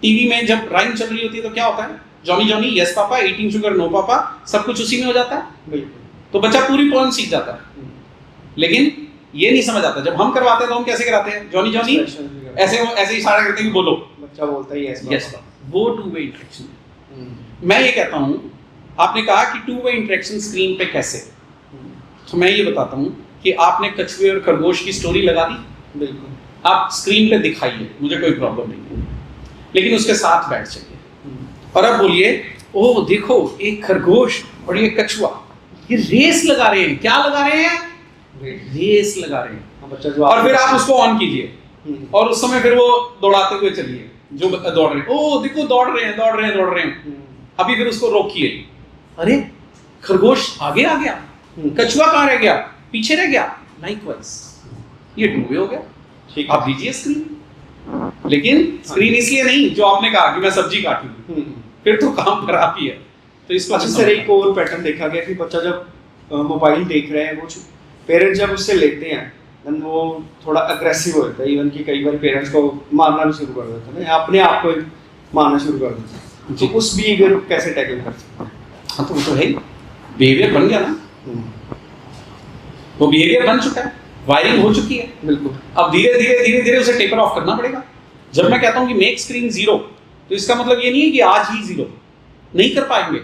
टीवी में जब राइम चल रही होती है तो क्या होता है, Johnny Johnny yes papa, 18 sugar no पापा, सब कुछ उसी में हो जाता है। बिल्कुल, तो बच्चा पूरी पोएम सीख जाता है, लेकिन ये नहीं समझ आता। जब हम करवाते हैं तो हम कैसे कराते हैं, जॉनी जॉनी ऐसे इशारा करते हैं कि बोलो, बच्चा बोलता है यस यस पापा। वो 2 वे इंटरेक्शन है। मैं ये कहता हूँ, आपने कहा कि 2 वे इंटरेक्शन स्क्रीन पे कैसे, तो मैं ये बताता हूँ कि आपने कछुए और खरगोश की स्टोरी लगा दी, बिल्कुल, आप स्क्रीन पे दिखाइए, मुझे कोई प्रॉब्लम नहीं है, लेकिन उसके साथ बैठ जाइए और अब बोलिए, ओह देखो एक खरगोश और ये कछुआ ये रेस लगा रहे हैं। क्या लगा रहे हैं? रेस लगा रहे हैं। बच्चा जो और फिर आप उसको ऑन कीजिए और उस समय फिर वो दौड़ाते हुए चलिए, जो दौड़ रहे हैं, ओह देखो दौड़ रहे हैं, दौड़ रहे हैं, दौड़ रहे हैं। अभी फिर उसको रोकिए, अरे खरगोश आगे आ गया, कछुआ कहाँ रह गया, पीछे रह गया। लाइकवाइज ये 2 वे हो गया। ठीक, आप दीजिए स्क्रीन, लेकिन स्क्रीन इसलिए नहीं जो आपने कहा कि मैं सब्जी काटूं, फिर तो काम खराब ही है। तो इसको अच्छा सर, एक और पैटर्न देखा गया कि बच्चा जब मोबाइल देख रहे हैं, वो पेरेंट्स जब उससे लेते हैं देन वो थोड़ा अग्रेसिव हो जाता है, इवन कि कई बार पेरेंट्स को मारना भी शुरू कर देते हैं, अपने आप को मारना शुरू कर देते हैं। तो उस बिहेवियर को कैसे टैकल कर सकते हैं? हाँ तो वो तो है ही, बिहेवियर बन गया ना, वो बिहेवियर बन चुका है, वायरिंग हो चुकी है। बिल्कुल, अब धीरे धीरे उसे टेपर ऑफ करना पड़ेगा। जब मैं कहता हूँ कि मेक स्क्रीन 0, तो इसका मतलब ये नहीं है कि आज ही 0, नहीं कर पाएंगे।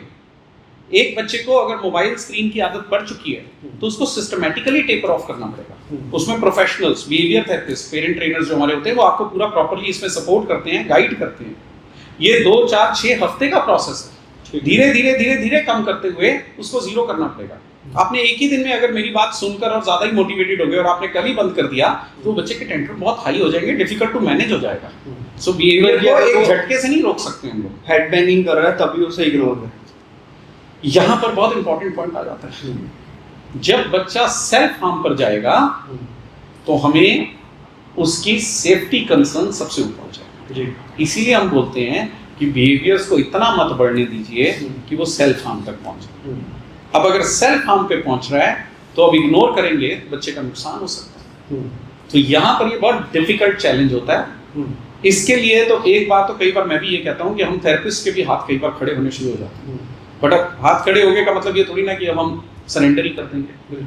एक बच्चे को अगर मोबाइल स्क्रीन की आदत पड़ चुकी है तो उसको सिस्टमैटिकली टेपर ऑफ करना पड़ेगा। उसमें professionals, behaviour therapist, parent trainers जो हमारे होते हैं वो आपको पूरा प्रॉपर्ली इसमें सपोर्ट करते हैं, गाइड करते हैं। ये 2, 4, 6 हफ्ते का प्रोसेस है। धीरे धीरे धीरे धीरे कम करते हुए उसको जीरो करना पड़ेगा। आपने एक ही दिन में अगर मेरी बात सुनकर और ज्यादा ही मोटिवेटेड हो गए और आपने कल ही बंद कर दिया तो बच्चे के टेंट्रम बहुत हाई हो जाएंगे, डिफिकल्ट टू मैनेज हो जाएगा। सो बिहेवियर को एक झटके से नहीं रोक सकते हम लोग। हेड बैंगिंग कर रहा है तभी उसे इग्नोर करें। यहाँ पर बहुत इंपॉर्टेंट पॉइंट आ जाता है। जब बच्चा सेल्फ हार्म पर जाएगा तो हमें उसकी सेफ्टी कंसर्न सबसे ऊपर हो जाएगा। इसीलिए हम बोलते हैं कि बिहेवियर्स को इतना मत बढ़ने दीजिए कि वो सेल्फ हार्म तक पहुंचे। अब अगर सेल्फ हार्म पे पहुंच रहा है तो अब इग्नोर करेंगे बच्चे का नुकसान हो सकता है। तो यहाँ पर ये बहुत डिफिकल्ट चैलेंज होता है। इसके लिए तो एक बात तो कई बार मैं भी ये कहता हूँ कि हम थेरेपिस्ट के भी हाथ कई बार खड़े होने शुरू हो जाते हैं। बट अब हाथ खड़े हो गए का मतलब ये थोड़ी ना कि अब हम सरेंडर ही कर देंगे।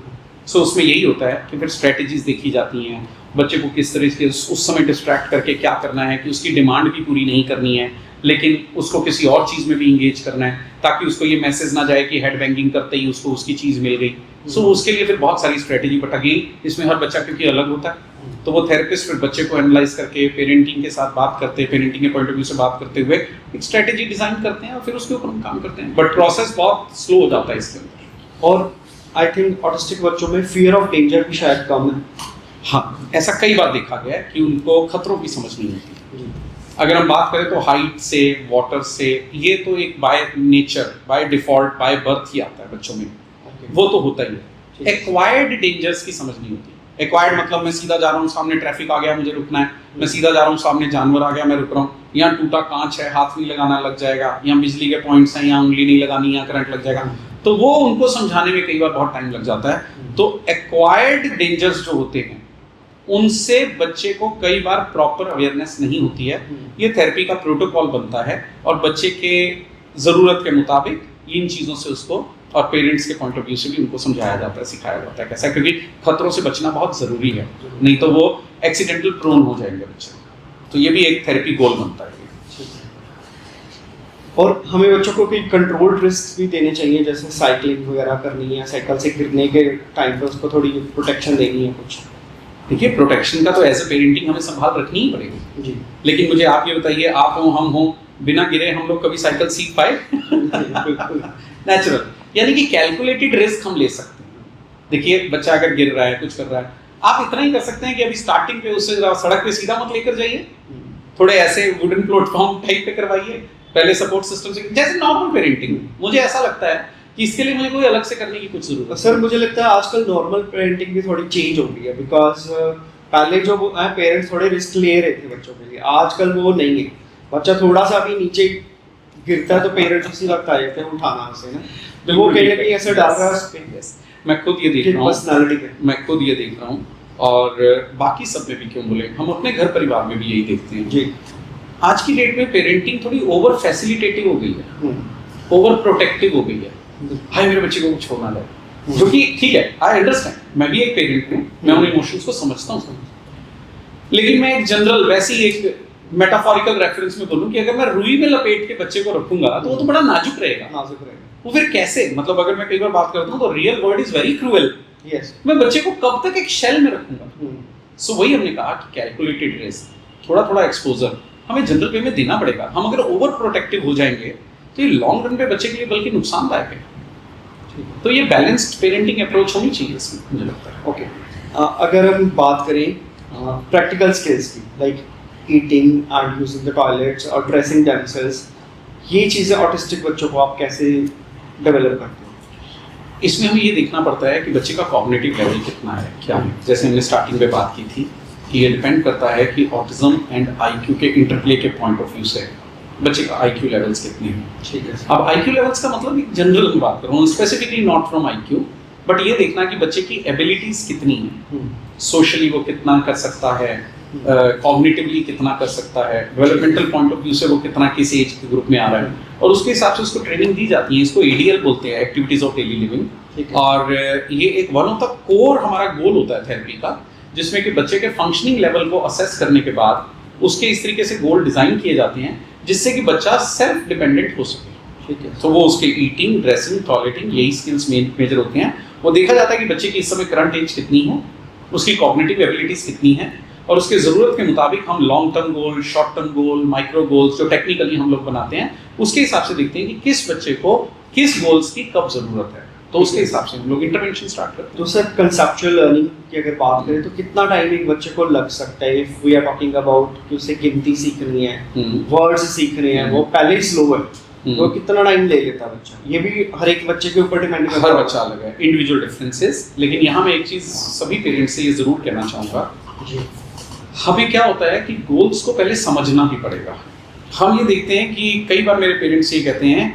सो उसमें यही होता है कि फिर स्ट्रेटेजीज देखी जाती हैं, बच्चे को किस तरह से उस समय डिस्ट्रैक्ट करके क्या करना है कि उसकी डिमांड भी पूरी नहीं करनी है लेकिन उसको किसी और चीज़ में भी इंगेज करना है ताकि उसको ये मैसेज ना जाए कि हेड बैंगिंग करते ही उसको उसकी चीज़ मिल गई। सो उसके लिए फिर बहुत सारी स्ट्रेटेजी, बट अगेन इसमें हर बच्चा क्योंकि अलग होता है तो वो थेरेपिस्ट फिर बच्चे को एनालाइज करके पेरेंटिंग के साथ बात करते हैं, पेरेंटिंग के पॉइंट ऑफ व्यू से बात करते हुए एक स्ट्रेटेजी डिजाइन करते हैं और फिर उसके ऊपर हम काम करते हैं। बट प्रोसेस बहुत स्लो हो जाता है इसके अंदर। और आई थिंक ऑटिस्टिक बच्चों में फियर ऑफ डेंजर भी शायद कम है। हाँ, ऐसा कई बार देखा गया है कि उनको खतरों की समझ नहीं होती। अगर हम बात करें तो हाइट से, वाटर से, ये तो एक by nature, by default, by birth ही आता है बच्चों में। वो तो होता ही है। एक्वायर्ड डेंजर्स की समझ नहीं होती। एक्वायर्ड मतलब मैं सीधा जा रहा हूँ, सामने ट्रैफिक आ गया मुझे रुकना है, मैं सीधा जा रहा हूँ, सामने जानवर आ गया मैं रुक रहा हूँ, यहाँ टूटा कांच है हाथ नहीं लगाना लग जाएगा, यहाँ बिजली के पॉइंट्स हैं यहाँ उंगली नहीं लगानी, यहाँ करंट लग जाएगा। तो वो उनको समझाने में कई बार बहुत टाइम लग जाता है। तो एक्वायर्ड डेंजर्स जो होते हैं उनसे बच्चे को कई बार प्रॉपर अवेयरनेस नहीं होती है। ये थेरेपी का प्रोटोकॉल बनता है और बच्चे के ज़रूरत के मुताबिक इन चीज़ों से उसको और पेरेंट्स के पॉइंट ऑफ व्यू से भी उनको समझाया जाता है, सिखाया जाता है कैसा, क्योंकि खतरों से बचना बहुत ज़रूरी है, नहीं तो वो एक्सीडेंटल प्रोन हो जाएंगे बच्चे। तो ये भी एक थेरेपी गोल बनता है। और हमें बच्चों को कोई कंट्रोल्ड रिस्क भी देने चाहिए, जैसे साइकिलिंग वगैरह करनी है, साइकिल से गिरने के टाइम पे उसको थोड़ी प्रोटेक्शन देनी है कुछ। देखिए, प्रोटेक्शन का तो एज ए पेरेंटिंग हमें संभाल रखनी ही पड़ेगी जी। लेकिन मुझे आप ये बताइए, आप हो, हम हो, बिना गिरे हम लोग कभी साइकिल सीख पाए? नेचुरल, यानी कि कैलकुलेटेड रिस्क हम ले सकते हैं। देखिए, बच्चा अगर गिर रहा है, कुछ कर रहा है, आप इतना ही कर सकते हैं कि अभी स्टार्टिंग पे उससे सड़क पे सीधा मत लेकर जाइए, थोड़े ऐसे वुडन प्लेटफॉर्म टाइप पे करवाइए, पहले सपोर्ट सिस्टम से, जैसे नॉर्मल पेरेंटिंग। मुझे ऐसा लगता है कि इसके लिए मुझे कोई अलग से करने की कुछ जरूरत। सर मुझे लगता है आजकल नॉर्मल पेरेंटिंग भी थोड़ी चेंज हो गई है, बिकॉज पहले जो पेरेंट्स थोड़े रिस्क ले रहे थे बच्चों के लिए, आजकल वो नहीं है। बच्चा थोड़ा सा भी नीचे गिरता है तो पेरेंट्स उसी वक्त आ जाते हैं उठाना से ना, तो वो कहीं ना कहीं असर डाल रहा है उस पे। मैं खुद ये देख रहा हूँ, पर्सनालिटी पे मैं खुद ये देख रहा हूँ, और बाकी सब में भी क्यों बोले, हम अपने घर परिवार में भी यही देखते हैं जी। आज की डेट में पेरेंटिंग थोड़ी ओवर फैसिलिटेटिव हो गई है, ओवर प्रोटेक्टिव हो गई है। हाय मेरे बच्चे को कुछ होना लगे, जो कि ठीक है, आई अंडरस्टैंड, मैं भी एक पेरेंट हूँ, मैं उन इमोशंस को समझता हूँ। लेकिन मैं एक जनरल वैसी एक मेटाफोरिकल रेफरेंस में बोलूँ कि अगर मैं रुई में लपेट के बच्चे को रखूंगा तो वो तो बड़ा नाजुक रहेगा। वो फिर कैसे, मतलब अगर मैं कई बार बात करता हूँ तो real world is very cruel. मैं बच्चे को कब तक एक शेल में रखूंगा? सो वही हमने कहा कि कैलकुलेटेड रिस्क, थोड़ा थोड़ा एक्सपोजर हमें जनरल पे में देना पड़ेगा। हम अगर ओवर प्रोटेक्टिव हो जाएंगे तो ये लॉन्ग रन पे बच्चे के लिए बल्कि नुकसानदायक है। तो ये बैलेंस्ड पेरेंटिंग अप्रोच होनी चाहिए इसमें, मुझे लगता है। ओके, अगर हम बात करें प्रैक्टिकल स्किल्स की, like eating and using the toilets और ड्रेसिंग देमसेल्व्स, ये चीज़ें ऑटिस्टिक बच्चों को आप कैसे डेवलप करते हो? इसमें हमें ये देखना पड़ता है कि बच्चे का कॉग्निटिव लेवल कितना है, क्या है। जैसे हमने स्टार्टिंग में बात की थी कि ये डिपेंड करता है कि ऑटिज्म एंड आईक्यू के इंटरप्ले के पॉइंट ऑफ व्यू से बच्चे का आईक्यू लेवल्स कितने हैं। ठीक है। अब आईक्यू लेवल्स का मतलब एक जनरल में बात कर रहा हूँ, specifically not from IQ, but ये देखना कि बच्चे की एबिलिटीज कितनी हैं, सोशली वो कितना कर सकता है, कॉग्निटिवली कितना कर सकता है, डेवलपमेंटल पॉइंट ऑफ व्यू से वो कितना किस एज के ग्रुप में आ रहा है, और उसके हिसाब से उसको ट्रेनिंग दी जाती है। इसको एडीएल बोलते हैं, एक्टिविटीज ऑफ डेली लिविंग। और ये एक वन ऑफ द कोर हमारा गोल होता है थेरेपी का, जिसमें कि बच्चे के फंक्शनिंग लेवल को असेस करने के बाद उसके इस तरीके से गोल डिजाइन किए जाते हैं जिससे कि बच्चा सेल्फ डिपेंडेंट हो सके। ठीक है। तो वो उसके ईटिंग, ड्रेसिंग, टॉयलेटिंग, यही स्किल्स मेजर होते हैं। वो देखा जाता है कि बच्चे की इस समय करंट एज कितनी है, उसकी कॉग्निटिव एबिलिटीज कितनी है, और उसके ज़रूरत के मुताबिक हम long term goal, short term goal, micro goals जो टेक्निकली हम लोग बनाते हैं, उसके हिसाब से देखते हैं कि किस बच्चे को किस गोल्स की कब ज़रूरत है, तो उसके हिसाब से हम लोग इंटरवेंशन स्टार्ट करते हैं। तो सर कंसेप्चुअल लर्निंग की अगर बात करें तो कितना टाइम एक बच्चे को लग सकता है, if we are talking about कि उसे गिनती सीखनी है, वर्ड्स सीखने हैं, वो पहले ही स्लो है, तो कितना टाइम ले लेता है बच्चा? ये भी हर एक बच्चे के ऊपर डिपेंड करता है। हर बच्चा अलग है, इंडिविजुअल डिफरेंसेस। लेकिन यहाँ मैं एक चीज़ सभी पेरेंट्स से ये ज़रूर कहना चाहूँगा, हमें क्या होता है कि गोल्स को पहले समझना भी पड़ेगा। हम ये देखते हैं कि कई बार मेरे पेरेंट्स ये कहते हैं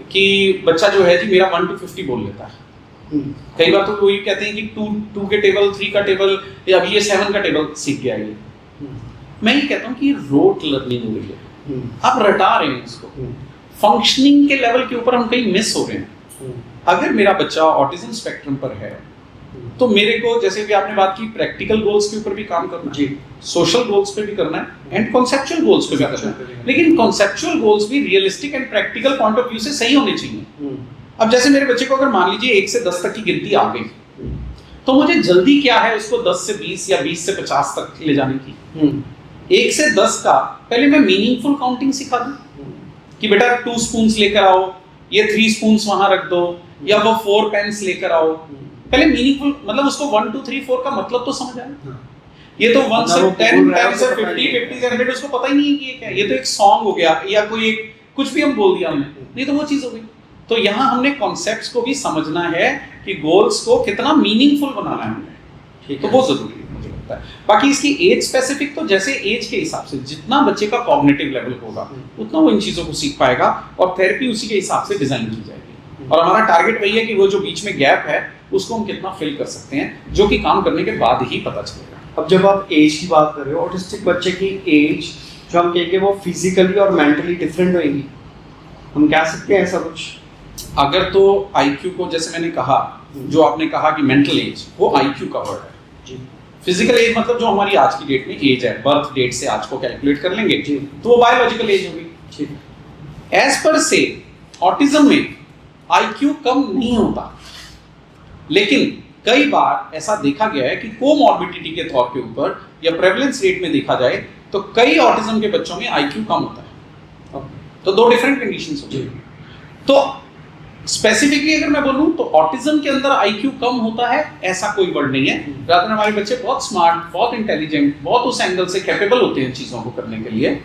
कि बच्चा जो है जी मेरा 1 to 50 बोल लेता है। कई बार तो वो ये कहते हैं कि 2 के टेबल, 3 का टेबल, या अभी ये 7 का टेबल सीख गया ये। मैं ये कहता हूँ कि रोट लर्निंग हो रही है, आप रटा रहे हैं इसको, फंक्शनिंग के लेवल के ऊपर हम कहीं मिस हो रहे हैं। अगर मेरा बच्चा ऑटिज्म स्पेक्ट्रम पर है तो मेरे को, जैसे भी आपने बात की, प्रैक्टिकल गोल्स के ऊपर भी काम करना है, सोशल गोल्स पे भी करना है, एंड कॉन्सेप्चुअल गोल्स पे भी करना है। लेकिन कॉन्सेप्चुअल गोल्स भी realistic and practical point of view से सही होने चाहिए। अब जैसे मेरे बच्चे को अगर मान लीजिए 1 से 10 तक की गिनती आ गई, तो मुझे जल्दी क्या है उसको 10 से 20 या 20 से 50 तक ले जाने की। 1 से 10 का पहले मैं मीनिंगफुल काउंटिंग सिखा दूं कि बेटा 2 स्पून्स लेकर आओ, ये 3 स्पून्स वहां रख दो, या वो 4 पेन्स लेकर आओ। पहले मीनिंगफुल, मतलब उसको 1 2 3 4 का मतलब तो समझ आए। ये तो 1 से 10, 10 से 50, 50 से 100 उसको पता ही नहीं है कि ये क्या है। ये तो एक सॉन्ग हो गया, या कोई एक कुछ भी हम बोल दिया हमने, नहीं तो वो चीज हो गई। तो यहाँ हमने कॉन्सेप्ट्स को भी समझना है कि गोल्स को कितना मीनिंगफुल बनाना है हमने, तो वो जरूरी है मुझे लगता है। बाकी इसकी एज स्पेसिफिक तो जैसे एज के हिसाब से जितना बच्चे का कॉग्निटिव लेवल होगा उतना वो इन चीज़ों को सीख पाएगा, और थेरेपी उसी के हिसाब से डिजाइन की जाएगी। और हमारा टारगेट वही है कि वो जो बीच में गैप है उसको हम कितना फिल कर सकते हैं, जो कि काम करने के बाद ही पता चलेगा। अब जब आप एज की बात कर रहे हो, ऑटिस्टिक बच्चे की एज जो हम कहेंगे वो फिजिकली और मेंटली डिफरेंट होगी, हम कह सकते हैं ऐसा कुछ? अगर तो आईक्यू को, जैसे मैंने कहा, जो आपने कहा कि मेंटल एज, वो आईक्यू का वर्ड है। फिजिकल एज मतलब जो हमारी आज की डेट में एज है, बर्थ डेट से आज को कैलकुलेट कर लेंगे तो वो बायोलॉजिकल एज होगी। एज पर से ऑटिज्म में आईक्यू कम नहीं होता, लेकिन कई बार ऐसा देखा गया है कि कोमॉर्बिडिटी के तौर के ऊपर या प्रेवलेंस रेट में देखा जाए तो कई ऑटिज्म के बच्चों में आईक्यू कम होता है। तो 2 डिफरेंट कंडीशंस होती हैं। तो स्पेसिफिकली अगर मैं बोलूं तो ऑटिज्म के अंदर आईक्यू कम होता है ऐसा कोई वर्ड नहीं है। रादर हमारे बच्चे बहुत स्मार्ट, बहुत इंटेलिजेंट, बहुत उस एंगल से कैपेबल होते हैं चीज़ों को करने के लिए,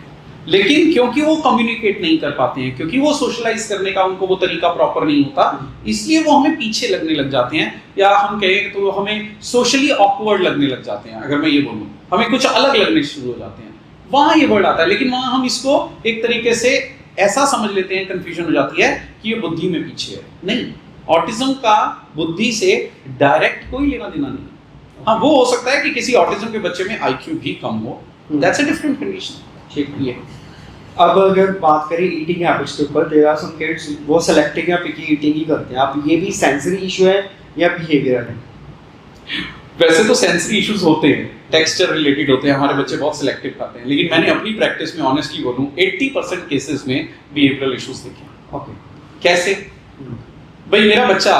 लेकिन क्योंकि वो कम्युनिकेट नहीं कर पाते हैं, क्योंकि वो सोशलाइज करने का उनको वो तरीका प्रॉपर नहीं होता, इसलिए वो हमें पीछे लगने लग जाते हैं, या हम कहें तो हमें सोशली ऑकवर्ड लगने लग जाते हैं। अगर मैं ये बोलूँ, हमें कुछ अलग लगने शुरू हो जाते हैं, वहाँ ये वर्ड आता है। लेकिन वहाँ हम इसको एक तरीके से ऐसा समझ लेते हैं, कंफ्यूजन हो जाती है कि ये बुद्धि में पीछे है। नहीं, ऑटिज्म का बुद्धि से डायरेक्ट कोई लेना देना नहीं। हाँ, वो हो सकता है कि किसी ऑटिज्म के बच्चे में आईक्यू भी कम हो, दैट्स अ डिफरेंट कंडीशन। ठीक है। अब अगर बात करें ईटिंग हैबिट्स के ऊपर, देयर आर सम किड्स वो सेलेक्टिव या पिकी ईटिंग ही करते हैं। अब ये भी सेंसरी इशू है या बिहेवियरल है? वैसे तो सेंसरी इश्यूज होते हैं, टेक्सचर रिलेटेड होते हैं, हमारे बच्चे बहुत सिलेक्टिव खाते हैं, लेकिन मैंने अपनी प्रैक्टिस में ऑनेस्टली बोलूं 80% केसेस में बिहेवियरल इश्यूज देखे। ओके, कैसे? भाई मेरा बच्चा,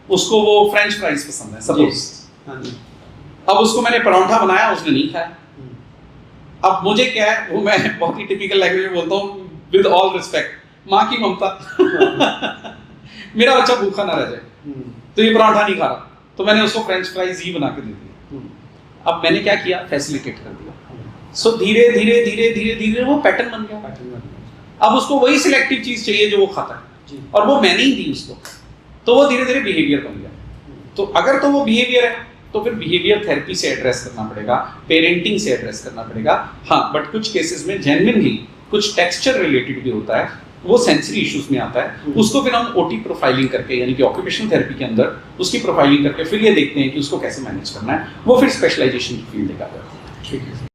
उसको वो फ्रेंच फ्राइज पसंद है सपोज, हाँ जी, अब उसको मैंने परांठा बनाया, उसने नहीं खाया। अब मुझे क्या है, वो मैं बहुत ही टिपिकल लैंग्वेज में बोलता हूँ, विद ऑल रिस्पेक्ट, माँ की ममता मेरा बच्चा भूखा ना रह जाए, तो ये परांठा नहीं खा रहा, तो मैंने उसको फ्रेंच फ्राइज ही बना के दे दिया। अब मैंने क्या किया, फैसिलिटेट कर दिया। सो धीरे धीरे धीरे धीरे धीरे वो पैटर्न बन गया। अब उसको वही सिलेक्टिव चीज चाहिए जो वो खाता है, और वो मैंने ही दी उसको, तो वो धीरे धीरे बिहेवियर बन गया। तो अगर तो वो बिहेवियर है तो फिर बिहेवियर थेरेपी से एड्रेस करना पड़ेगा, पेरेंटिंग से एड्रेस करना पड़ेगा। हाँ, बट कुछ केसेस में जेन्युइनली कुछ टेक्सचर रिलेटेड भी होता है, वो सेंसरी इश्यूज में आता है, उसको फिर हम ओटी प्रोफाइलिंग करके, यानी कि ऑक्यूपेशनल थेरेपी के अंदर उसकी प्रोफाइलिंग करके फिर ये देखते हैं कि उसको कैसे मैनेज करना है, वो फिर स्पेशलाइजेशन की फील्ड देखा जाता है। ठीक है।